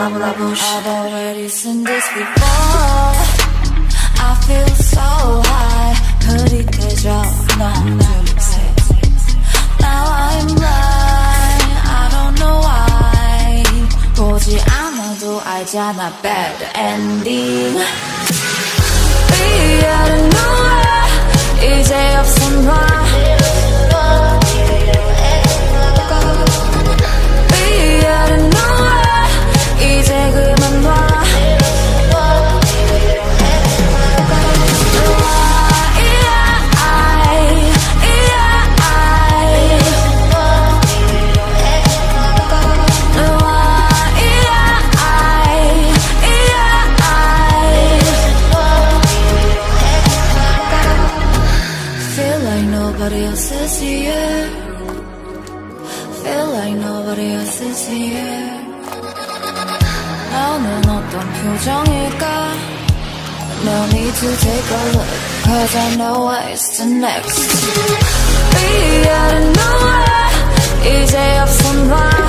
I've already seen this before. I feel so high. 흐릿해져 너무 새. Now I'm blind. I don't know why. 보지 않아도 알잖아. Bad ending. We are nowhere. 이제 없어 놔. We are nowhere. 이제 그만 놔. Nobody else is here. Feel like nobody else is here. 너는 어떤 표정일까? No need to take a look, cause I know what's the next. We are nowhere. 이제 없어 놔.